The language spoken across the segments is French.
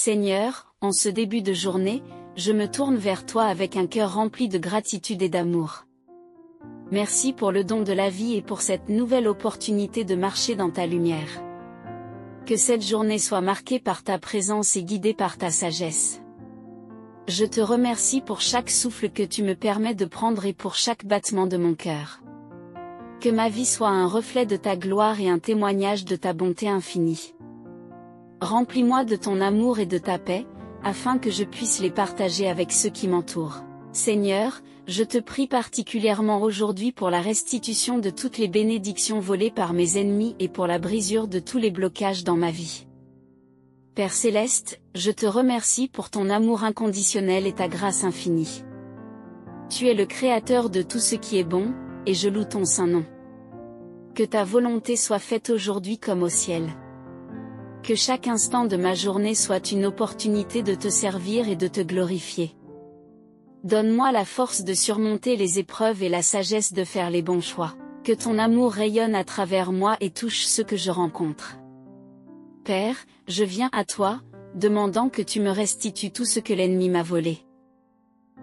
Seigneur, en ce début de journée, je me tourne vers toi avec un cœur rempli de gratitude et d'amour. Merci pour le don de la vie et pour cette nouvelle opportunité de marcher dans ta lumière. Que cette journée soit marquée par ta présence et guidée par ta sagesse. Je te remercie pour chaque souffle que tu me permets de prendre et pour chaque battement de mon cœur. Que ma vie soit un reflet de ta gloire et un témoignage de ta bonté infinie. Remplis-moi de ton amour et de ta paix, afin que je puisse les partager avec ceux qui m'entourent. Seigneur, je te prie particulièrement aujourd'hui pour la restitution de toutes les bénédictions volées par mes ennemis et pour la brisure de tous les blocages dans ma vie. Père Céleste, je te remercie pour ton amour inconditionnel et ta grâce infinie. Tu es le Créateur de tout ce qui est bon, et je loue ton saint nom. Que ta volonté soit faite aujourd'hui comme au ciel. Que chaque instant de ma journée soit une opportunité de te servir et de te glorifier. Donne-moi la force de surmonter les épreuves et la sagesse de faire les bons choix. Que ton amour rayonne à travers moi et touche ceux que je rencontre. Père, je viens à toi, demandant que tu me restitues tout ce que l'ennemi m'a volé.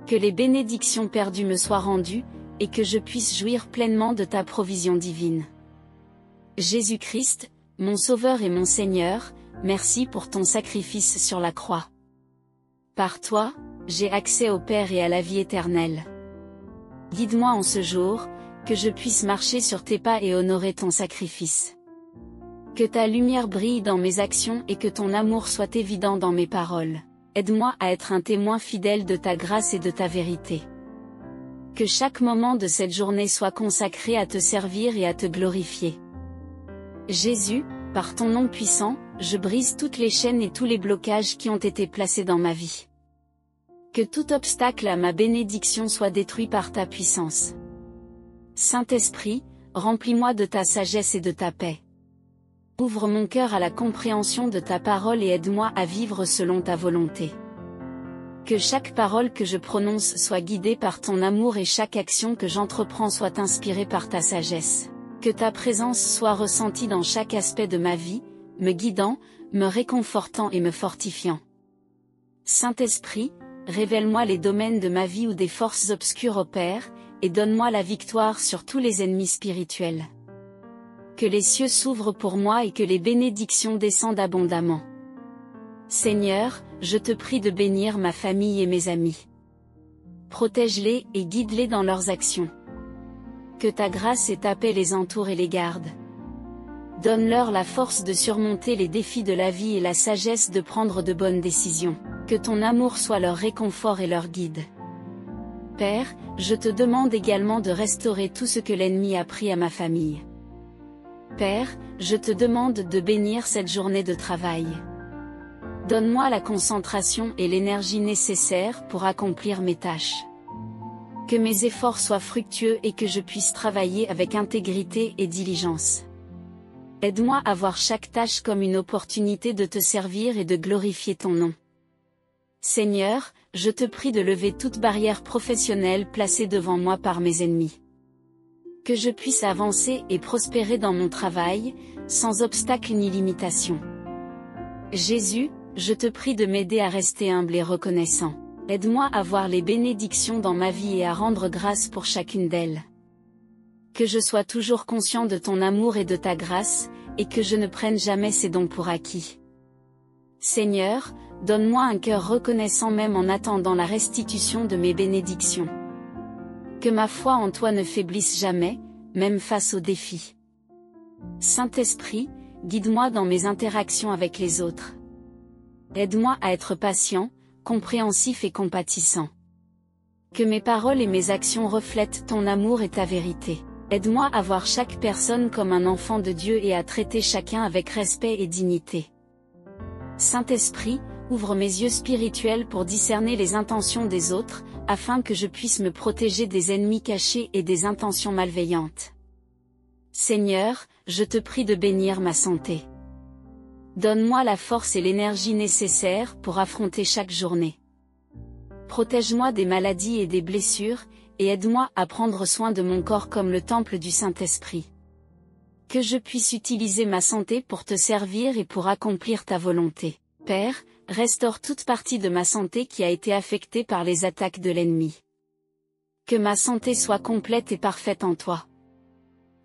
Que les bénédictions perdues me soient rendues, et que je puisse jouir pleinement de ta provision divine. Jésus-Christ, mon Sauveur et mon Seigneur, merci pour ton sacrifice sur la croix. Par toi, j'ai accès au Père et à la vie éternelle. Guide-moi en ce jour, que je puisse marcher sur tes pas et honorer ton sacrifice. Que ta lumière brille dans mes actions et que ton amour soit évident dans mes paroles. Aide-moi à être un témoin fidèle de ta grâce et de ta vérité. Que chaque moment de cette journée soit consacré à te servir et à te glorifier. Jésus, par ton nom puissant, je brise toutes les chaînes et tous les blocages qui ont été placés dans ma vie. Que tout obstacle à ma bénédiction soit détruit par ta puissance. Saint-Esprit, remplis-moi de ta sagesse et de ta paix. Ouvre mon cœur à la compréhension de ta parole et aide-moi à vivre selon ta volonté. Que chaque parole que je prononce soit guidée par ton amour et chaque action que j'entreprends soit inspirée par ta sagesse. Que ta présence soit ressentie dans chaque aspect de ma vie, me guidant, me réconfortant et me fortifiant. Saint-Esprit, révèle-moi les domaines de ma vie où des forces obscures opèrent, et donne-moi la victoire sur tous les ennemis spirituels. Que les cieux s'ouvrent pour moi et que les bénédictions descendent abondamment. Seigneur, je te prie de bénir ma famille et mes amis. Protège-les et guide-les dans leurs actions. Que ta grâce et ta paix les entourent et les gardent. Donne-leur la force de surmonter les défis de la vie et la sagesse de prendre de bonnes décisions. Que ton amour soit leur réconfort et leur guide. Père, je te demande également de restaurer tout ce que l'ennemi a pris à ma famille. Père, je te demande de bénir cette journée de travail. Donne-moi la concentration et l'énergie nécessaires pour accomplir mes tâches. Que mes efforts soient fructueux et que je puisse travailler avec intégrité et diligence. Aide-moi à voir chaque tâche comme une opportunité de te servir et de glorifier ton nom. Seigneur, je te prie de lever toute barrière professionnelle placée devant moi par mes ennemis. Que je puisse avancer et prospérer dans mon travail, sans obstacle ni limitation. Jésus, je te prie de m'aider à rester humble et reconnaissant. Aide-moi à voir les bénédictions dans ma vie et à rendre grâce pour chacune d'elles. Que je sois toujours conscient de ton amour et de ta grâce, et que je ne prenne jamais ces dons pour acquis. Seigneur, donne-moi un cœur reconnaissant même en attendant la restitution de mes bénédictions. Que ma foi en toi ne faiblisse jamais, même face aux défis. Saint-Esprit, guide-moi dans mes interactions avec les autres. Aide-moi à être patient, compréhensif et compatissant. Que mes paroles et mes actions reflètent ton amour et ta vérité. Aide-moi à voir chaque personne comme un enfant de Dieu et à traiter chacun avec respect et dignité. Saint-Esprit, ouvre mes yeux spirituels pour discerner les intentions des autres, afin que je puisse me protéger des ennemis cachés et des intentions malveillantes. Seigneur, je te prie de bénir ma santé. Donne-moi la force et l'énergie nécessaires pour affronter chaque journée. Protège-moi des maladies et des blessures, et aide-moi à prendre soin de mon corps comme le temple du Saint-Esprit. Que je puisse utiliser ma santé pour te servir et pour accomplir ta volonté. Père, restaure toute partie de ma santé qui a été affectée par les attaques de l'ennemi. Que ma santé soit complète et parfaite en toi.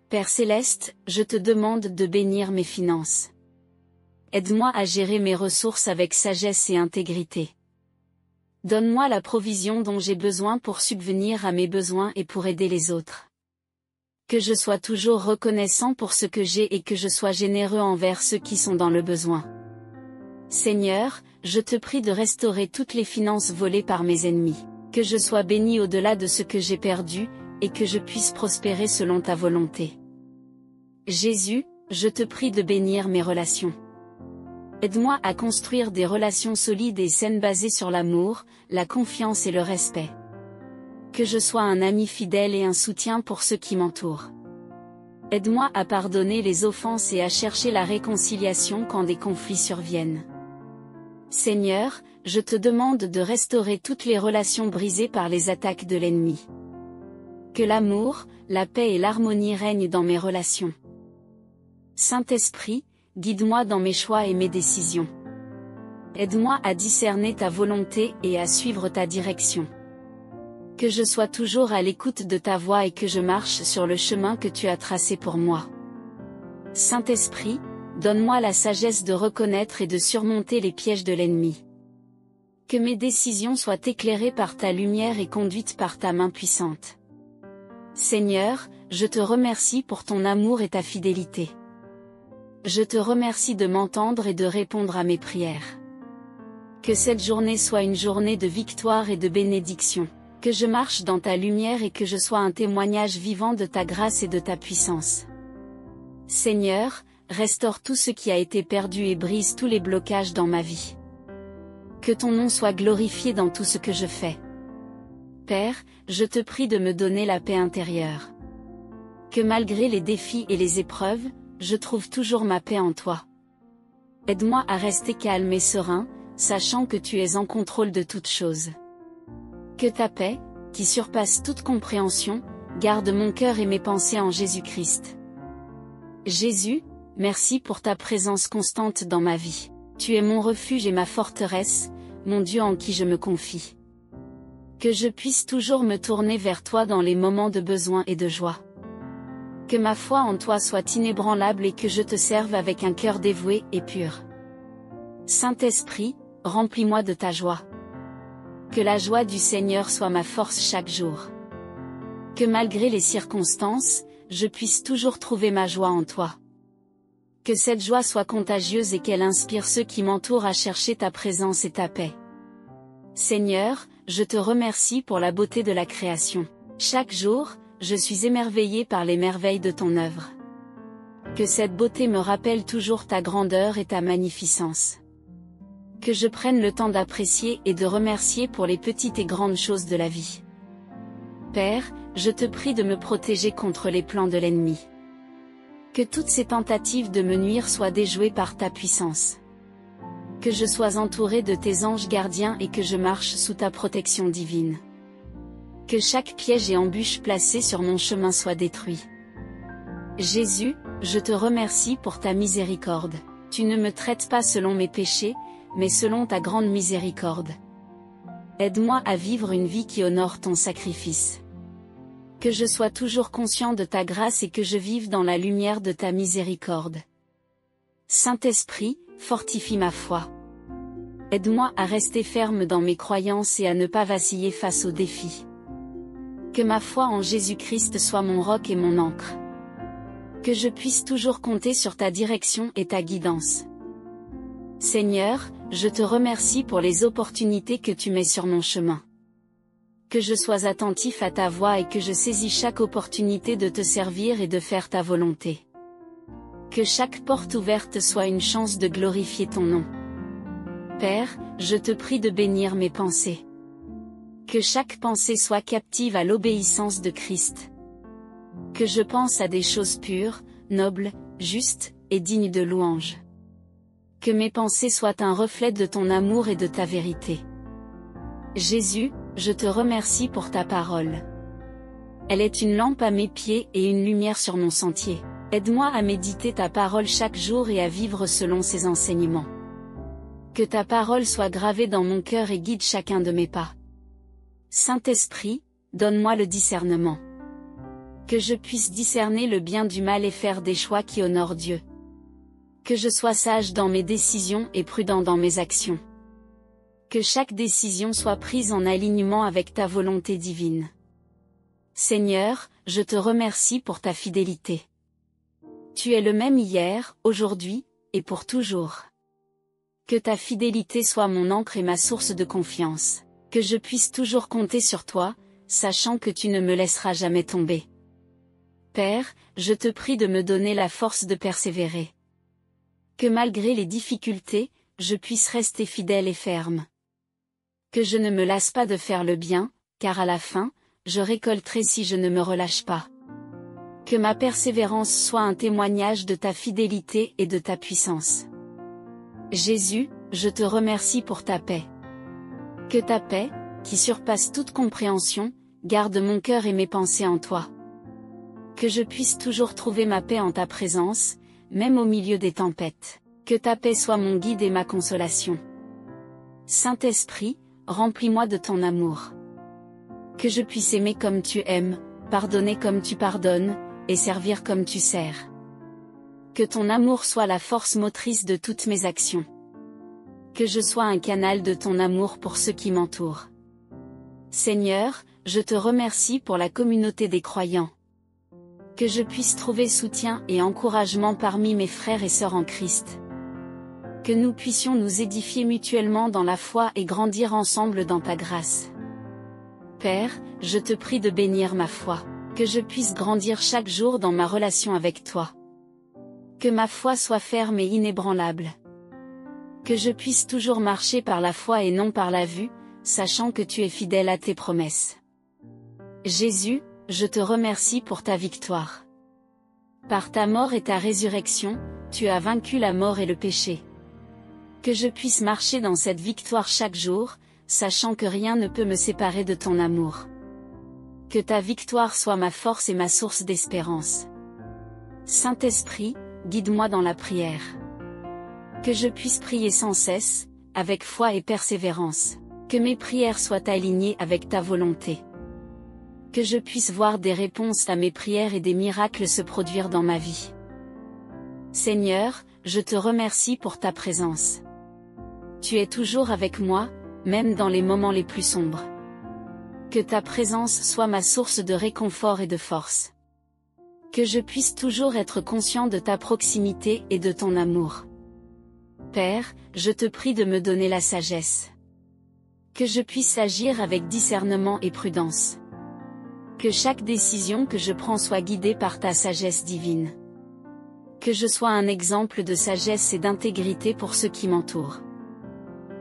Père céleste, je te demande de bénir mes finances. Aide-moi à gérer mes ressources avec sagesse et intégrité. Donne-moi la provision dont j'ai besoin pour subvenir à mes besoins et pour aider les autres. Que je sois toujours reconnaissant pour ce que j'ai et que je sois généreux envers ceux qui sont dans le besoin. Seigneur, je te prie de restaurer toutes les finances volées par mes ennemis, que je sois béni au-delà de ce que j'ai perdu, et que je puisse prospérer selon ta volonté. Jésus, je te prie de bénir mes relations. Aide-moi à construire des relations solides et saines basées sur l'amour, la confiance et le respect. Que je sois un ami fidèle et un soutien pour ceux qui m'entourent. Aide-moi à pardonner les offenses et à chercher la réconciliation quand des conflits surviennent. Seigneur, je te demande de restaurer toutes les relations brisées par les attaques de l'ennemi. Que l'amour, la paix et l'harmonie règnent dans mes relations. Saint-Esprit, guide-moi dans mes choix et mes décisions. Aide-moi à discerner ta volonté et à suivre ta direction. Que je sois toujours à l'écoute de ta voix et que je marche sur le chemin que tu as tracé pour moi. Saint-Esprit, donne-moi la sagesse de reconnaître et de surmonter les pièges de l'ennemi. Que mes décisions soient éclairées par ta lumière et conduites par ta main puissante. Seigneur, je te remercie pour ton amour et ta fidélité. Je te remercie de m'entendre et de répondre à mes prières. Que cette journée soit une journée de victoire et de bénédiction. Que je marche dans ta lumière et que je sois un témoignage vivant de ta grâce et de ta puissance. Seigneur, restaure tout ce qui a été perdu et brise tous les blocages dans ma vie. Que ton nom soit glorifié dans tout ce que je fais. Père, je te prie de me donner la paix intérieure. Que malgré les défis et les épreuves, je trouve toujours ma paix en toi. Aide-moi à rester calme et serein, sachant que tu es en contrôle de toutes choses. Que ta paix, qui surpasse toute compréhension, garde mon cœur et mes pensées en Jésus-Christ. Jésus, merci pour ta présence constante dans ma vie. Tu es mon refuge et ma forteresse, mon Dieu en qui je me confie. Que je puisse toujours me tourner vers toi dans les moments de besoin et de joie. Que ma foi en toi soit inébranlable et que je te serve avec un cœur dévoué et pur. Saint-Esprit, remplis-moi de ta joie. Que la joie du Seigneur soit ma force chaque jour. Que malgré les circonstances, je puisse toujours trouver ma joie en toi. Que cette joie soit contagieuse et qu'elle inspire ceux qui m'entourent à chercher ta présence et ta paix. Seigneur, je te remercie pour la beauté de la création. Chaque jour, je suis émerveillé par les merveilles de ton œuvre. Que cette beauté me rappelle toujours ta grandeur et ta magnificence. Que je prenne le temps d'apprécier et de remercier pour les petites et grandes choses de la vie. Père, je te prie de me protéger contre les plans de l'ennemi. Que toutes ces tentatives de me nuire soient déjouées par ta puissance. Que je sois entouré de tes anges gardiens et que je marche sous ta protection divine. Que chaque piège et embûche placée sur mon chemin soit détruit. Jésus, je te remercie pour ta miséricorde. Tu ne me traites pas selon mes péchés, mais selon ta grande miséricorde. Aide-moi à vivre une vie qui honore ton sacrifice. Que je sois toujours conscient de ta grâce et que je vive dans la lumière de ta miséricorde. Saint-Esprit, fortifie ma foi. Aide-moi à rester ferme dans mes croyances et à ne pas vaciller face aux défis. Que ma foi en Jésus-Christ soit mon roc et mon ancre. Que je puisse toujours compter sur ta direction et ta guidance. Seigneur, je te remercie pour les opportunités que tu mets sur mon chemin. Que je sois attentif à ta voix et que je saisis chaque opportunité de te servir et de faire ta volonté. Que chaque porte ouverte soit une chance de glorifier ton nom. Père, je te prie de bénir mes pensées. Que chaque pensée soit captive à l'obéissance de Christ. Que je pense à des choses pures, nobles, justes, et dignes de louange. Que mes pensées soient un reflet de ton amour et de ta vérité. Jésus, je te remercie pour ta parole. Elle est une lampe à mes pieds et une lumière sur mon sentier. Aide-moi à méditer ta parole chaque jour et à vivre selon ses enseignements. Que ta parole soit gravée dans mon cœur et guide chacun de mes pas. Saint-Esprit, donne-moi le discernement. Que je puisse discerner le bien du mal et faire des choix qui honorent Dieu. Que je sois sage dans mes décisions et prudent dans mes actions. Que chaque décision soit prise en alignement avec ta volonté divine. Seigneur, je te remercie pour ta fidélité. Tu es le même hier, aujourd'hui, et pour toujours. Que ta fidélité soit mon ancre et ma source de confiance. Que je puisse toujours compter sur toi, sachant que tu ne me laisseras jamais tomber. Père, je te prie de me donner la force de persévérer. Que malgré les difficultés, je puisse rester fidèle et ferme. Que je ne me lasse pas de faire le bien, car à la fin, je récolterai si je ne me relâche pas. Que ma persévérance soit un témoignage de ta fidélité et de ta puissance. Jésus, je te remercie pour ta paix. Que ta paix, qui surpasse toute compréhension, garde mon cœur et mes pensées en toi. Que je puisse toujours trouver ma paix en ta présence, même au milieu des tempêtes. Que ta paix soit mon guide et ma consolation. Saint-Esprit, remplis-moi de ton amour. Que je puisse aimer comme tu aimes, pardonner comme tu pardonnes, et servir comme tu sers. Que ton amour soit la force motrice de toutes mes actions. Que je sois un canal de ton amour pour ceux qui m'entourent. Seigneur, je te remercie pour la communauté des croyants. Que je puisse trouver soutien et encouragement parmi mes frères et sœurs en Christ. Que nous puissions nous édifier mutuellement dans la foi et grandir ensemble dans ta grâce. Père, je te prie de bénir ma foi. Que je puisse grandir chaque jour dans ma relation avec toi. Que ma foi soit ferme et inébranlable. Que je puisse toujours marcher par la foi et non par la vue, sachant que tu es fidèle à tes promesses. Jésus, je te remercie pour ta victoire. Par ta mort et ta résurrection, tu as vaincu la mort et le péché. Que je puisse marcher dans cette victoire chaque jour, sachant que rien ne peut me séparer de ton amour. Que ta victoire soit ma force et ma source d'espérance. Saint-Esprit, guide-moi dans la prière. Que je puisse prier sans cesse, avec foi et persévérance. Que mes prières soient alignées avec ta volonté. Que je puisse voir des réponses à mes prières et des miracles se produire dans ma vie. Seigneur, je te remercie pour ta présence. Tu es toujours avec moi, même dans les moments les plus sombres. Que ta présence soit ma source de réconfort et de force. Que je puisse toujours être conscient de ta proximité et de ton amour. Père, je te prie de me donner la sagesse. Que je puisse agir avec discernement et prudence. Que chaque décision que je prends soit guidée par ta sagesse divine. Que je sois un exemple de sagesse et d'intégrité pour ceux qui m'entourent.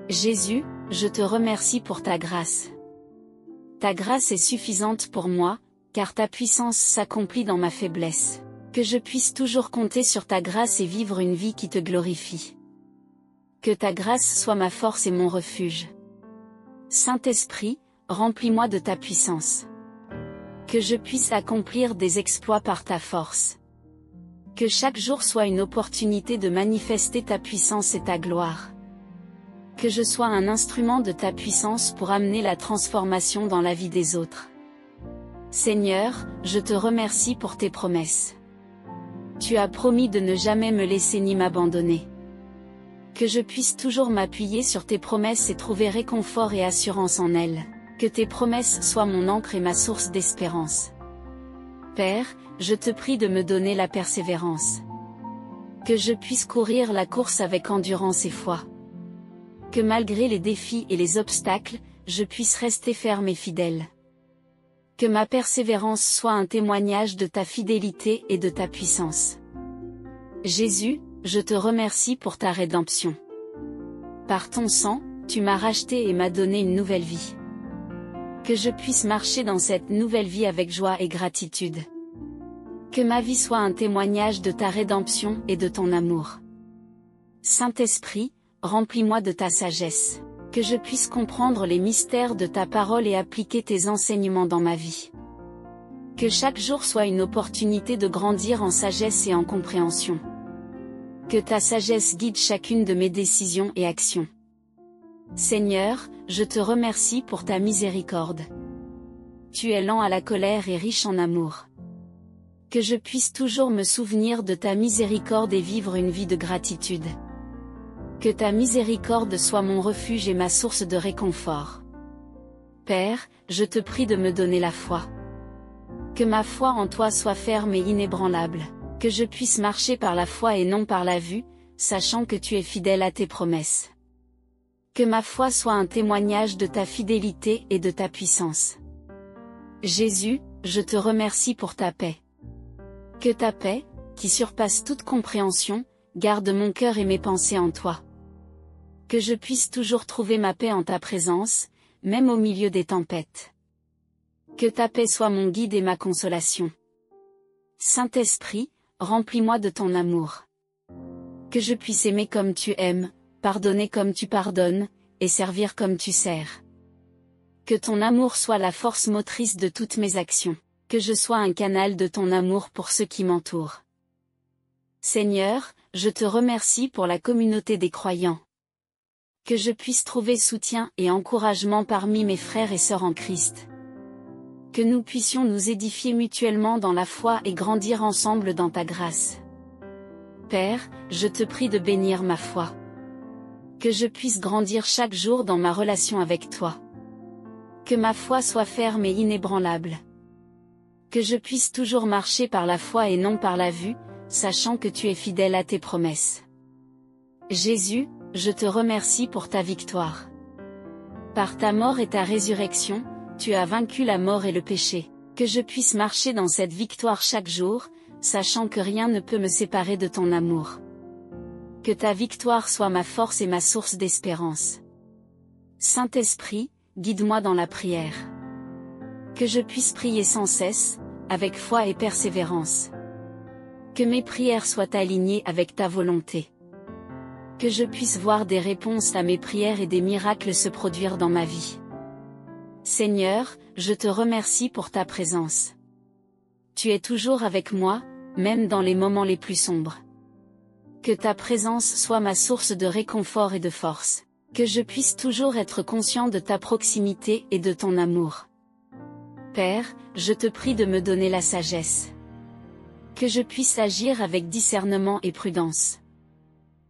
Jésus, je te remercie pour ta grâce. Ta grâce est suffisante pour moi, car ta puissance s'accomplit dans ma faiblesse. Que je puisse toujours compter sur ta grâce et vivre une vie qui te glorifie. Que ta grâce soit ma force et mon refuge. Saint-Esprit, remplis-moi de ta puissance. Que je puisse accomplir des exploits par ta force. Que chaque jour soit une opportunité de manifester ta puissance et ta gloire. Que je sois un instrument de ta puissance pour amener la transformation dans la vie des autres. Seigneur, je te remercie pour tes promesses. Tu as promis de ne jamais me laisser ni m'abandonner. Que je puisse toujours m'appuyer sur tes promesses et trouver réconfort et assurance en elles. Que tes promesses soient mon ancre et ma source d'espérance. Père, je te prie de me donner la persévérance. Que je puisse courir la course avec endurance et foi. Que malgré les défis et les obstacles, je puisse rester ferme et fidèle. Que ma persévérance soit un témoignage de ta fidélité et de ta puissance. Jésus, je te remercie pour ta rédemption. Par ton sang, tu m'as racheté et m'as donné une nouvelle vie. Que je puisse marcher dans cette nouvelle vie avec joie et gratitude. Que ma vie soit un témoignage de ta rédemption et de ton amour. Saint-Esprit, remplis-moi de ta sagesse. Que je puisse comprendre les mystères de ta parole et appliquer tes enseignements dans ma vie. Que chaque jour soit une opportunité de grandir en sagesse et en compréhension. Que ta sagesse guide chacune de mes décisions et actions. Seigneur, je te remercie pour ta miséricorde. Tu es lent à la colère et riche en amour. Que je puisse toujours me souvenir de ta miséricorde et vivre une vie de gratitude. Que ta miséricorde soit mon refuge et ma source de réconfort. Père, je te prie de me donner la foi. Que ma foi en toi soit ferme et inébranlable. Que je puisse marcher par la foi et non par la vue, sachant que tu es fidèle à tes promesses. Que ma foi soit un témoignage de ta fidélité et de ta puissance. Jésus, je te remercie pour ta paix. Que ta paix, qui surpasse toute compréhension, garde mon cœur et mes pensées en toi. Que je puisse toujours trouver ma paix en ta présence, même au milieu des tempêtes. Que ta paix soit mon guide et ma consolation. Saint-Esprit, remplis-moi de ton amour. Que je puisse aimer comme tu aimes, pardonner comme tu pardonnes, et servir comme tu sers. Que ton amour soit la force motrice de toutes mes actions. Que je sois un canal de ton amour pour ceux qui m'entourent. Seigneur, je te remercie pour la communauté des croyants. Que je puisse trouver soutien et encouragement parmi mes frères et sœurs en Christ. Que nous puissions nous édifier mutuellement dans la foi et grandir ensemble dans ta grâce. Père, je te prie de bénir ma foi. Que je puisse grandir chaque jour dans ma relation avec toi. Que ma foi soit ferme et inébranlable. Que je puisse toujours marcher par la foi et non par la vue, sachant que tu es fidèle à tes promesses. Jésus, je te remercie pour ta victoire. Par ta mort et ta résurrection, tu as vaincu la mort et le péché. Que je puisse marcher dans cette victoire chaque jour, sachant que rien ne peut me séparer de ton amour. Que ta victoire soit ma force et ma source d'espérance. Saint-Esprit, guide-moi dans la prière. Que je puisse prier sans cesse, avec foi et persévérance. Que mes prières soient alignées avec ta volonté. Que je puisse voir des réponses à mes prières et des miracles se produire dans ma vie. Seigneur, je te remercie pour ta présence. Tu es toujours avec moi, même dans les moments les plus sombres. Que ta présence soit ma source de réconfort et de force. Que je puisse toujours être conscient de ta proximité et de ton amour. Père, je te prie de me donner la sagesse. Que je puisse agir avec discernement et prudence.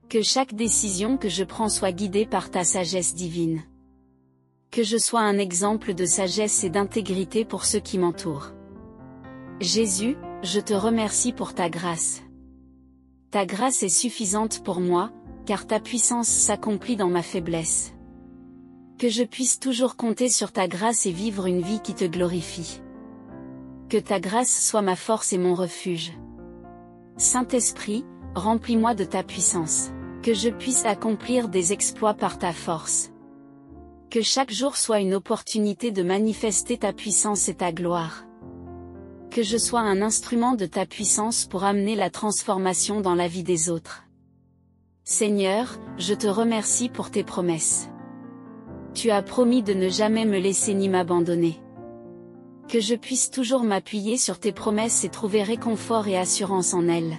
Que chaque décision que je prends soit guidée par ta sagesse divine. Que je sois un exemple de sagesse et d'intégrité pour ceux qui m'entourent. Jésus, je te remercie pour ta grâce. Ta grâce est suffisante pour moi, car ta puissance s'accomplit dans ma faiblesse. Que je puisse toujours compter sur ta grâce et vivre une vie qui te glorifie. Que ta grâce soit ma force et mon refuge. Saint-Esprit, remplis-moi de ta puissance. Que je puisse accomplir des exploits par ta force. Que chaque jour soit une opportunité de manifester ta puissance et ta gloire. Que je sois un instrument de ta puissance pour amener la transformation dans la vie des autres. Seigneur, je te remercie pour tes promesses. Tu as promis de ne jamais me laisser ni m'abandonner. Que je puisse toujours m'appuyer sur tes promesses et trouver réconfort et assurance en elles.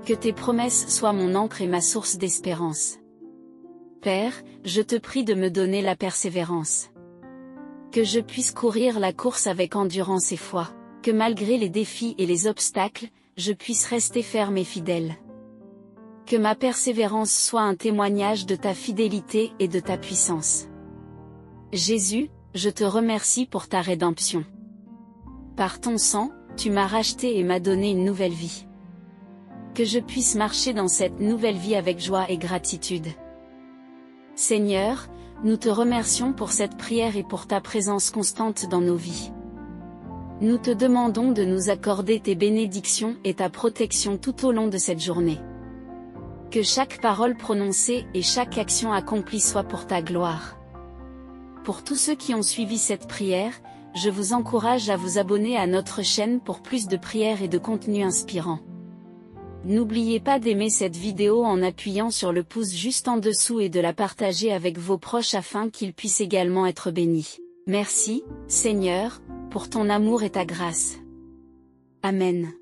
Que tes promesses soient mon ancre et ma source d'espérance. Père, je te prie de me donner la persévérance. Que je puisse courir la course avec endurance et foi. Que malgré les défis et les obstacles, je puisse rester ferme et fidèle. Que ma persévérance soit un témoignage de ta fidélité et de ta puissance. Jésus, je te remercie pour ta rédemption. Par ton sang, tu m'as racheté et m'as donné une nouvelle vie. Que je puisse marcher dans cette nouvelle vie avec joie et gratitude. Seigneur, nous te remercions pour cette prière et pour ta présence constante dans nos vies. Nous te demandons de nous accorder tes bénédictions et ta protection tout au long de cette journée. Que chaque parole prononcée et chaque action accomplie soit pour ta gloire. Pour tous ceux qui ont suivi cette prière, je vous encourage à vous abonner à notre chaîne pour plus de prières et de contenus inspirants. N'oubliez pas d'aimer cette vidéo en appuyant sur le pouce juste en dessous et de la partager avec vos proches afin qu'ils puissent également être bénis. Merci, Seigneur, pour ton amour et ta grâce. Amen.